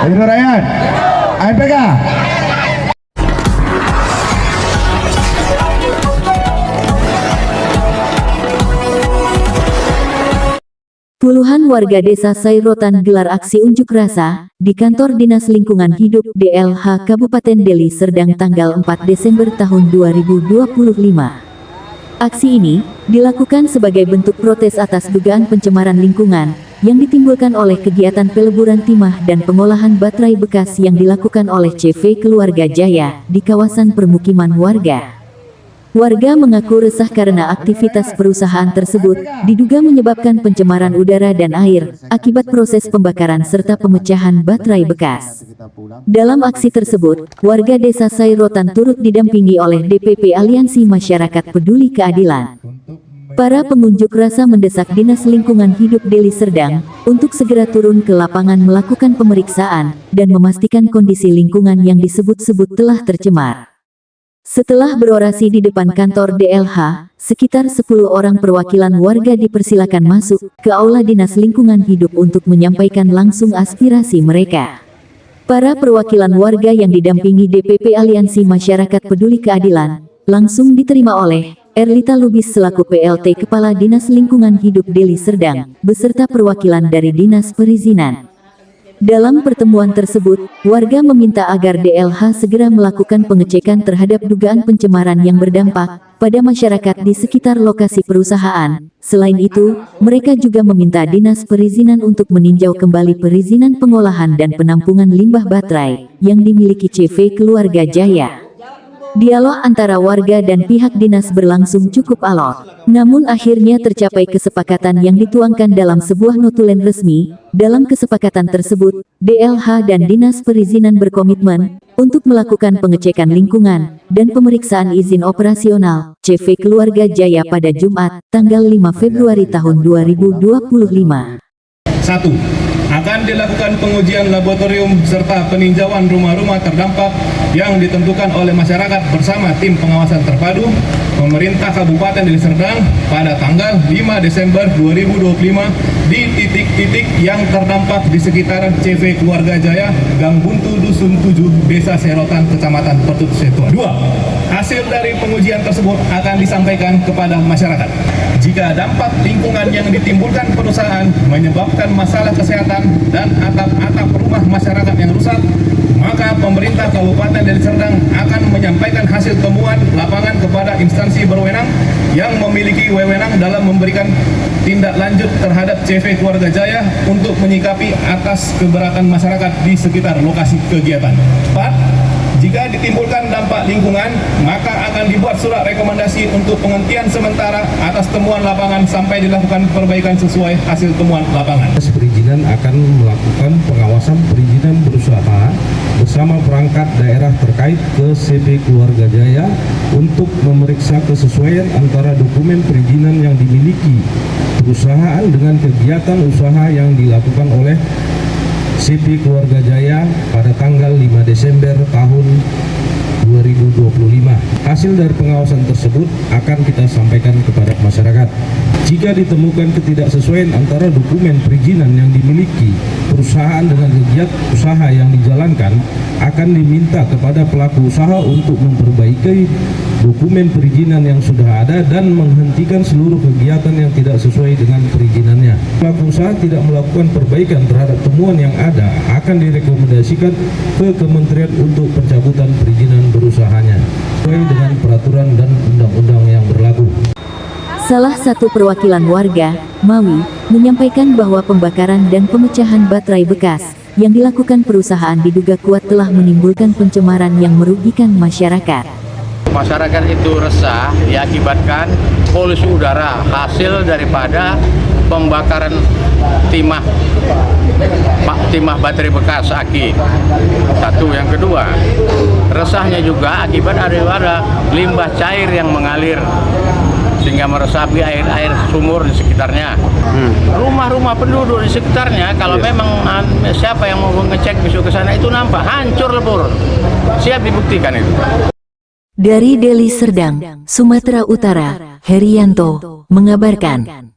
Ayo Ryan, ayo pegang. Puluhan warga desa Sairotan gelar aksi unjuk rasa di kantor Dinas Lingkungan Hidup DLH Kabupaten Deli Serdang tanggal 4 Desember tahun 2025. Aksi ini dilakukan sebagai bentuk protes atas dugaan pencemaran lingkungan yang ditimbulkan oleh kegiatan peleburan timah dan pengolahan baterai bekas yang dilakukan oleh CV Keluarga Jaya di kawasan permukiman warga. Warga mengaku resah karena aktivitas perusahaan tersebut diduga menyebabkan pencemaran udara dan air akibat proses pembakaran serta pemecahan baterai bekas. Dalam aksi tersebut, warga desa Sairotan turut didampingi oleh DPP Aliansi Masyarakat Peduli Keadilan. Para pengunjuk rasa mendesak Dinas Lingkungan Hidup Deli Serdang untuk segera turun ke lapangan melakukan pemeriksaan dan memastikan kondisi lingkungan yang disebut-sebut telah tercemar. Setelah berorasi di depan kantor DLH, sekitar 10 orang perwakilan warga dipersilakan masuk ke Aula Dinas Lingkungan Hidup untuk menyampaikan langsung aspirasi mereka. Para perwakilan warga yang didampingi DPP Aliansi Masyarakat Peduli Keadilan, langsung diterima oleh Erlita Lubis selaku PLT Kepala Dinas Lingkungan Hidup Deli Serdang, beserta perwakilan dari Dinas Perizinan. Dalam pertemuan tersebut, warga meminta agar DLH segera melakukan pengecekan terhadap dugaan pencemaran yang berdampak pada masyarakat di sekitar lokasi perusahaan. Selain itu, mereka juga meminta Dinas Perizinan untuk meninjau kembali perizinan pengolahan dan penampungan limbah baterai yang dimiliki CV Keluarga Jaya. Dialog antara warga dan pihak dinas berlangsung cukup alot. Namun akhirnya tercapai kesepakatan yang dituangkan dalam sebuah notulen resmi. Dalam kesepakatan tersebut, DLH dan Dinas Perizinan berkomitmen untuk melakukan pengecekan lingkungan dan pemeriksaan izin operasional CV Keluarga Jaya pada Jumat, tanggal 5 Februari tahun 2025. 1. Akan dilakukan pengujian laboratorium serta peninjauan rumah-rumah terdampak yang ditentukan oleh masyarakat bersama tim pengawasan terpadu pemerintah Kabupaten Deli Serdang pada tanggal 5 Desember 2025 di titik-titik yang terdampak di sekitaran CV Keluarga Jaya, Gang Buntu, Dusun 7, Desa Sairotan, Kecamatan Pertut Setua. 2. Hasil dari pengujian tersebut akan disampaikan kepada masyarakat. Jika dampak lingkungan yang ditimbulkan perusahaan menyebabkan masalah kesehatan dan atap-atap rumah masyarakat yang rusak, maka pemerintah Kabupaten Deli Serdang akan menyampaikan hasil temuan lapangan kepada instansi berwenang yang memiliki wewenang dalam memberikan tindak lanjut terhadap CV Keluarga Jaya untuk menyikapi atas keberatan masyarakat di sekitar lokasi kegiatan. 4. Jika ditimbulkan dampak lingkungan, maka akan dibuat surat rekomendasi untuk penghentian sementara atas temuan lapangan sampai dilakukan perbaikan sesuai hasil temuan lapangan. Perizinan akan melakukan pengawasan perizinan berusaha bersama perangkat daerah terkait ke CV Keluarga Jaya untuk memeriksa kesesuaian antara dokumen perizinan yang dimiliki perusahaan dengan kegiatan usaha yang dilakukan oleh CV Keluarga Jaya pada tanggal 5 Desember tahun 2025. Hasil dari pengawasan tersebut akan kita sampaikan kepada masyarakat. Jika ditemukan ketidaksesuaian antara dokumen perizinan yang dimiliki perusahaan dengan kegiatan usaha yang dijalankan, akan diminta kepada pelaku usaha untuk memperbaiki dokumen perizinan yang sudah ada dan menghentikan seluruh kegiatan yang tidak sesuai dengan perizinannya. Pelaku usaha tidak melakukan perbaikan terhadap temuan yang ada, akan direkomendasikan ke Kementerian untuk pencabutan perizinan berusahanya sesuai dengan peraturan dan undang-undang yang berlaku. Salah satu perwakilan warga, Mawi, menyampaikan bahwa pembakaran dan pemecahan baterai bekas yang dilakukan perusahaan diduga kuat telah menimbulkan pencemaran yang merugikan masyarakat. Masyarakat itu resah diakibatkan polusi udara hasil daripada pembakaran timah baterai bekas aki. Satu, yang kedua, resahnya juga akibat ada limbah cair yang mengalir sehingga meresapi air sumur di sekitarnya. Rumah-rumah penduduk di sekitarnya, kalau memang siapa yang mau ngecek besok ke sana itu nampak hancur lebur. Siap dibuktikan itu. Dari Deli Serdang, Sumatera Utara, Herianto mengabarkan.